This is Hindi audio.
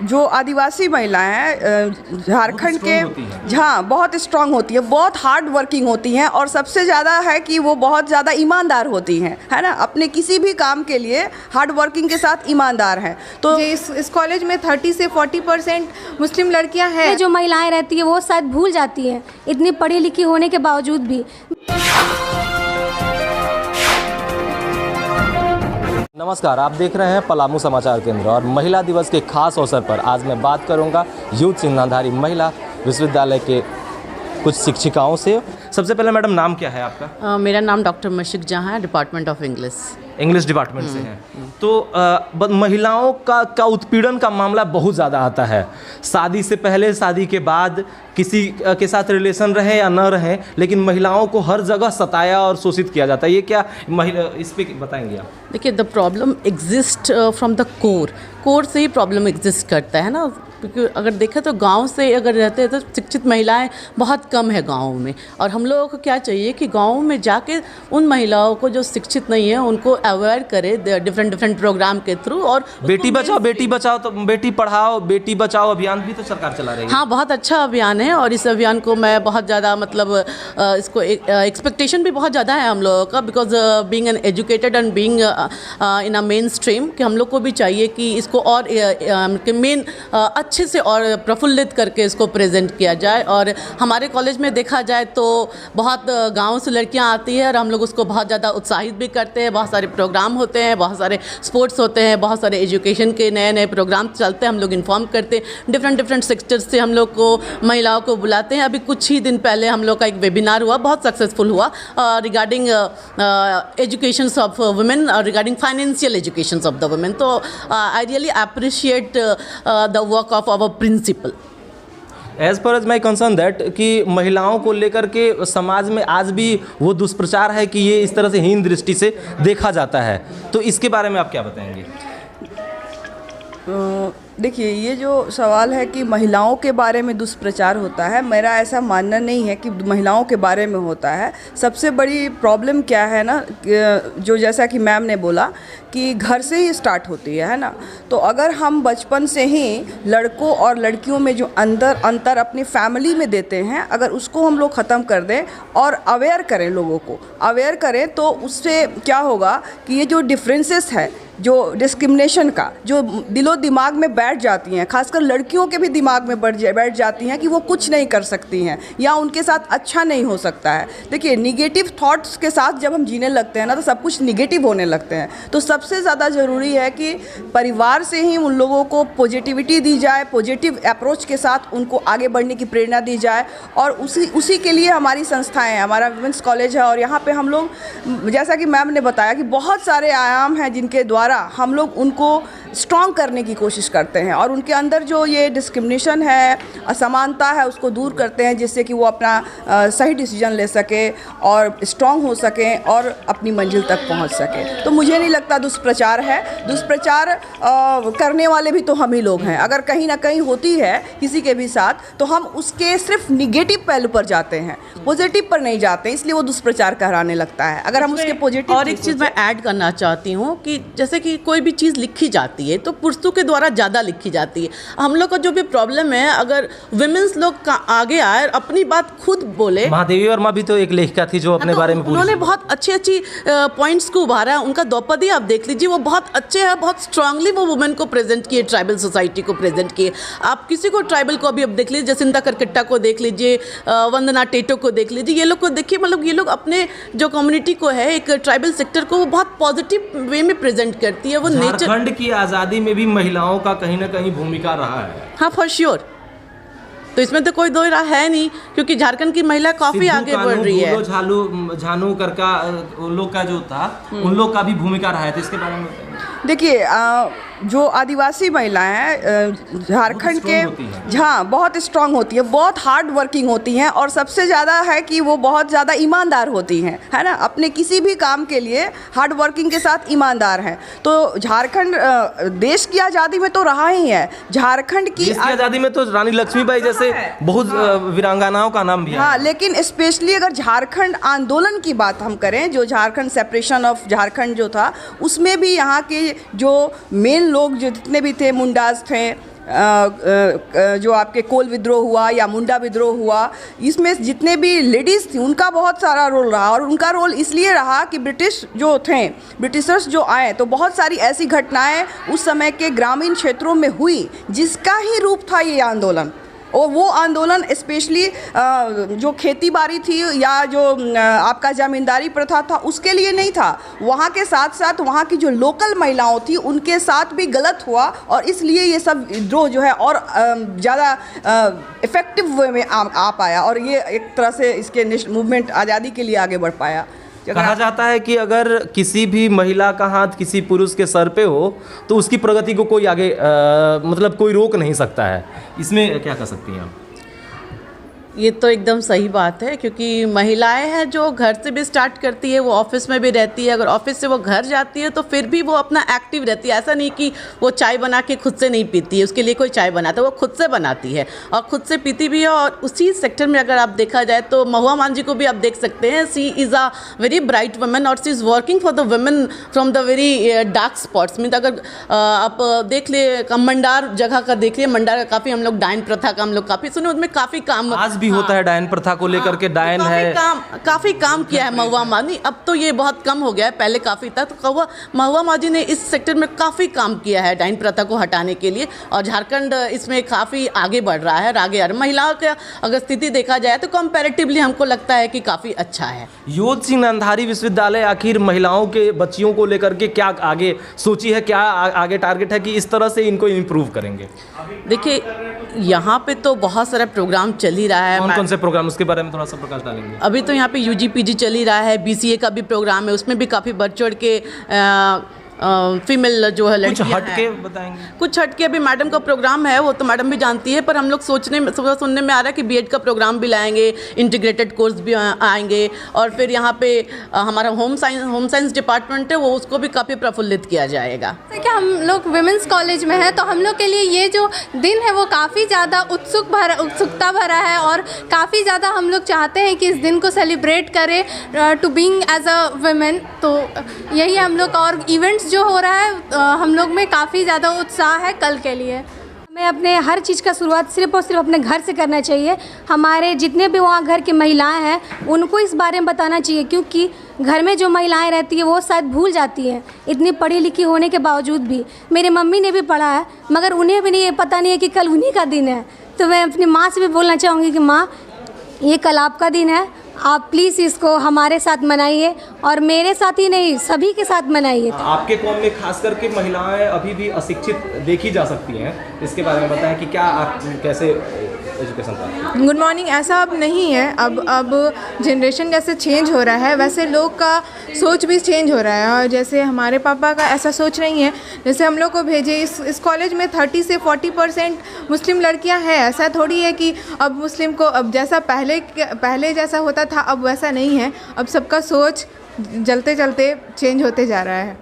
जो आदिवासी महिलाएं हैं झारखंड के, हाँ बहुत स्ट्रांग होती है, बहुत हार्ड वर्किंग होती हैं और सबसे ज़्यादा है कि वो बहुत ज़्यादा ईमानदार होती हैं, है ना। अपने किसी भी काम के लिए हार्ड वर्किंग के साथ ईमानदार हैं। तो इस कॉलेज में 30 से 40% मुस्लिम लड़कियां हैं। जो महिलाएं रहती है वो शायद भूल जाती हैं इतनी पढ़ी लिखी होने के बावजूद भी। नमस्कार, आप देख रहे हैं पलामू समाचार केंद्र और महिला दिवस के खास अवसर पर आज मैं बात करूंगा यूथ चिन्हधारी महिला विश्वविद्यालय के कुछ शिक्षिकाओं से। सबसे पहले मैडम, नाम क्या है आपका? मेरा नाम डॉक्टर मशिक जहाँ है, डिपार्टमेंट ऑफ इंग्लिश डिपार्टमेंट से हैं। तो महिलाओं का उत्पीड़न का मामला बहुत ज़्यादा आता है। शादी से पहले, शादी के बाद, किसी के साथ रिलेशन रहे या न रहे, लेकिन महिलाओं को हर जगह सताया और शोषित किया जाता है। ये क्या इस पे बताएंगे आप? देखिए, the problem exist from the core से ही प्रॉब्लम एग्जिस्ट करता है ना। क्योंकि अगर देखें तो गांव से अगर रहते हैं तो शिक्षित महिलाएं बहुत कम है गाँव में। और हम लोगों को क्या चाहिए कि गाँव में जाके उन महिलाओं को जो शिक्षित नहीं है उनको अवेयर करे डिफरेंट प्रोग्राम के थ्रू। और बेटी बचाओ तो बेटी पढ़ाओ, बेटी बचाओ अभियान भी तो सरकार चला रही है। हाँ, बहुत अच्छा अभियान है और इस अभियान को मैं बहुत ज़्यादा मतलब इसको एक्सपेक्टेशन भी बहुत ज़्यादा है हम लोगों का, because being an educated and being in a main stream कि हम लोग को भी चाहिए कि इसको और मेन अच्छे से और प्रफुल्लित करके इसको प्रेजेंट किया जाए। और हमारे कॉलेज में देखा जाए तो बहुत गाँव से लड़कियाँ आती है और हम लोग उसको बहुत ज़्यादा उत्साहित भी करते हैं। बहुत सारे प्रोग्राम होते हैं, बहुत सारे स्पोर्ट्स होते हैं, बहुत सारे एजुकेशन के नए प्रोग्राम चलते हैं। हम लोग इन्फॉर्म करते हैं, डिफरेंट सेक्टर्स से हम लोग को महिलाओं को बुलाते हैं। अभी कुछ ही दिन पहले हम लोग का एक वेबिनार हुआ, बहुत सक्सेसफुल हुआ, regarding education of women, regarding financial education of the women. So I really appreciate the work of our principal. As per as my concern that कि महिलाओं को लेकर के समाज में आज भी वो दुष्प्रचार है कि ये इस तरह से हीन दृष्टि से देखा जाता है। तो इसके बारे में आप क्या बताएंगे? देखिए, ये जो सवाल है कि महिलाओं के बारे में दुष्प्रचार होता है, मेरा ऐसा मानना नहीं है कि महिलाओं के बारे में होता है। सबसे बड़ी प्रॉब्लम क्या है ना, जो जैसा कि मैम ने बोला कि घर से ही स्टार्ट होती है ना। तो अगर हम बचपन से ही लड़कों और लड़कियों में जो अंतर अपनी फैमिली में देते हैं, अगर उसको हम लोग ख़त्म कर दें और अवेयर करें, लोगों को अवेयर करें, तो उससे क्या होगा कि ये जो डिफरेंसेस है, जो डिस्क्रिमिनेशन का जो दिलो दिमाग में बैठ जाती हैं, खासकर लड़कियों के भी दिमाग में बैठ जाती हैं कि वो कुछ नहीं कर सकती हैं या उनके साथ अच्छा नहीं हो सकता है। देखिए, निगेटिव थॉट्स के साथ जब हम जीने लगते हैं ना तो सब कुछ निगेटिव होने लगते हैं। तो सबसे ज़्यादा ज़रूरी है कि परिवार से ही उन लोगों को पॉजिटिविटी दी जाए, पॉजिटिव अप्रोच के साथ उनको आगे बढ़ने की प्रेरणा दी जाए। और उसी के लिए हमारी संस्थाएँ हैं, हमारा वुमेंस कॉलेज है। और यहाँ पर हम लोग, जैसा कि मैम ने बताया, कि बहुत सारे आयाम हैं जिनके द्वारा हम लोग उनको स्ट्रॉन्ग करने की कोशिश करते हैं और उनके अंदर जो ये डिस्क्रिमिनेशन है, असमानता है, उसको दूर करते हैं, जिससे कि वो अपना सही डिसीजन ले सके और स्ट्रॉन्ग हो सकें और अपनी मंजिल तक पहुंच सके। तो मुझे नहीं लगता दुष्प्रचार है। दुष्प्रचार करने वाले भी तो हम ही लोग हैं। अगर कहीं ना कहीं होती है किसी के भी साथ तो हम उसके सिर्फ निगेटिव पहलू पर जाते हैं, पॉजिटिव पर नहीं जाते, इसलिए वो दुष्प्रचार कराने लगता है। अगर हम उसके पॉजिटिव, और एक चीज़ मैं ऐड करना चाहती हूँ कि जैसे कि कोई भी चीज़ लिखी जाती है तो पुरुषों के द्वारा ज़्यादा लिखी जाती है। हम लोग का जो भी प्रॉब्लम है, अगर वुमेन्स लोग का आगे आए, अपनी बात खुद बोले। महादेवी वर्मा भी तो एक लेखिका थी जो अपने बारे में उन्होंने बहुत अच्छी पॉइंट्स को उभारा है। उनका द्रौपदी आप देख लीजिए, वो बहुत अच्छे हैं, बहुत स्ट्रांगली वो वुमेन को प्रेजेंट किए, ट्राइबल सोसाइटी को प्रेजेंट किए। आप किसी को ट्राइबल को अभी अब देख लीजिए, जसिंता करकट्टा को देख लीजिए, वंदना टेटो को देख लीजिए, ये लोग को देखिए। मतलब ये लोग अपने जो कम्युनिटी को है, एक ट्राइबल सेक्टर को, वो बहुत पॉजिटिव वे में प्रेजेंट करती है। वो झारखंड की आज़ादी में भी महिलाओं का कहीं ना कहीं भूमिका रहा है। हाँ, फॉर श्योर। तो इसमें तो कोई दो राय है नहीं, क्योंकि झारखंड की महिला काफी आगे बढ़ रही है। झानू करका उन लोग का जो था, उन लोग का भी भूमिका रहा है। तो इसके बारे में देखिए, जो आदिवासी महिलाएं हैं झारखंड के, हाँ बहुत स्ट्रांग होती है, बहुत हार्ड वर्किंग होती हैं और सबसे ज़्यादा है कि वो बहुत ज़्यादा ईमानदार होती हैं, है ना। अपने किसी भी काम के लिए हार्ड वर्किंग के साथ ईमानदार हैं। तो झारखंड देश की आज़ादी में तो रहा ही है। झारखंड की आज़ादी में तो रानी लक्ष्मीबाई जैसे बहुत वीरांगनाओं का नाम भी है। हाँ, लेकिन स्पेशली अगर झारखंड आंदोलन की बात हम करें, जो झारखंड सेपरेशन ऑफ झारखंड जो था, उसमें भी यहाँ के जो मेन लोग जो जितने भी थे, मुंडाज थे, जो आपके कोल विद्रोह हुआ या मुंडा विद्रोह हुआ, इसमें जितने भी लेडीज़ थी उनका बहुत सारा रोल रहा। और उनका रोल इसलिए रहा कि ब्रिटिशर्स जो आए तो बहुत सारी ऐसी घटनाएं उस समय के ग्रामीण क्षेत्रों में हुई जिसका ही रूप था ये आंदोलन। और वो आंदोलन स्पेशली जो खेती बाड़ी थी या जो आपका ज़मींदारी प्रथा था उसके लिए नहीं था, वहाँ के साथ साथ वहाँ की जो लोकल महिलाओं थी उनके साथ भी गलत हुआ। और इसलिए ये सब विद्रोह जो है और ज़्यादा इफ़ेक्टिव वे में आ पाया और ये एक तरह से इसके मूवमेंट आज़ादी के लिए आगे बढ़ पाया। कहा जाता है कि अगर किसी भी महिला का हाथ किसी पुरुष के सर पे हो तो उसकी प्रगति को कोई आगे मतलब कोई रोक नहीं सकता है। इसमें क्या कह सकती हैं आप? ये तो एकदम सही बात है, क्योंकि महिलाएं हैं जो घर से भी स्टार्ट करती है, वो ऑफिस में भी रहती है। अगर ऑफिस से वो घर जाती है तो फिर भी वो अपना एक्टिव रहती है। ऐसा नहीं कि वो चाय बना के खुद से नहीं पीती है, उसके लिए कोई चाय बनाता है, वो खुद से बनाती है और खुद से पीती भी है। और उसी सेक्टर में अगर आप देखा जाए तो महुआ मांझी को भी आप देख सकते हैं। She is a very bright women और she is working for the women from the very dark spots. Mean अगर आप देख ले मंडार जगह का देख लिए, मंडार का काफ़ी हम लोग डायन प्रथा का हम लोग काफ़ी सुने, उसमें काफ़ी काम आज भी होता है डायन प्रथा को लेकर के। डायन है काफ़ी काम किया है महुआ मांझी। अब तो ये बहुत कम हो गया है, पहले काफ़ी था। तो महुआ मांझी ने इस सेक्टर में काफ़ी काम किया है डायन प्रथा को हटाने के लिए और झारखंड इसमें काफ़ी आगे बढ़ रहा है। आगे महिलाओं का अगर स्थिति देखा जाए तो कंपैरेटिवली हमको लगता है कि काफ़ी अच्छा है। योध सिंह अंधारी विश्वविद्यालय आखिर महिलाओं के बच्चियों को लेकर के क्या आगे सोची है, क्या आगे टारगेट है कि इस तरह से इनको इम्प्रूव करेंगे? देखिए, यहाँ पे तो बहुत सारा प्रोग्राम चल ही रहा है। कौन से प्रोग्राम, उसके बारे में थोड़ा सा प्रकाश डालेंगे? अभी तो यहाँ पे यूजी पीजी चल ही रहा है, बीसीए का भी प्रोग्राम है, उसमें भी काफ़ी बढ़ चढ़ के फीमेल जो है कुछ हट के बताएंगे? कुछ हट के अभी मैडम का प्रोग्राम है, वो तो मैडम भी जानती है, पर हम लोग सुनने में आ रहा है कि बीएड का प्रोग्राम भी लाएंगे, इंटीग्रेटेड कोर्स भी आएंगे और फिर यहाँ पे हमारा होम साइंस डिपार्टमेंट है वो उसको भी काफ़ी प्रफुल्लित किया जाएगा। क्या हम लोग वुमेंस कॉलेज में हैं तो हम लोग के लिए ये जो दिन है वो काफ़ी ज़्यादा उत्सुकता भरा है और काफ़ी ज़्यादा हम लोग चाहते हैं कि इस दिन को सेलिब्रेट करें to being as a women. तो यही हम लोग और इवेंट्स जो हो रहा है हम लोग में काफ़ी ज़्यादा उत्साह है कल के लिए। हमें अपने हर चीज़ का शुरुआत सिर्फ और सिर्फ अपने घर से करना चाहिए। हमारे जितने भी वहाँ घर की महिलाएं हैं उनको इस बारे में बताना चाहिए, क्योंकि घर में जो महिलाएं रहती है वो शायद भूल जाती हैं इतनी पढ़ी लिखी होने के बावजूद भी। मेरी मम्मी ने भी पढ़ा है मगर उन्हें भी नहीं ये पता नहीं है कि कल उन्हीं का दिन है। तो मैं अपनी माँ से भी बोलना चाहूँगी कि माँ, ये कल आपका दिन है, आप प्लीज़ इसको हमारे साथ मनाइए और मेरे साथ ही नहीं सभी के साथ मनाइए। आपके कौम में खास करके महिलाएं अभी भी अशिक्षित देखी जा सकती हैं, इसके बारे में बताएं कि क्या आप कैसे एजुकेशन पाते हैं? Good morning. ऐसा अब नहीं है। अब जनरेशन जैसे चेंज हो रहा है वैसे लोग का सोच भी चेंज हो रहा है। और जैसे हमारे पापा का ऐसा सोच नहीं है, जैसे हम लोग को भेजे इस कॉलेज में 30 से 40% मुस्लिम लड़कियां हैं। ऐसा थोड़ी है कि अब मुस्लिम को अब जैसा पहले जैसा होता था अब वैसा नहीं है। अब सबका सोच चलते चलते चेंज होते जा रहा है।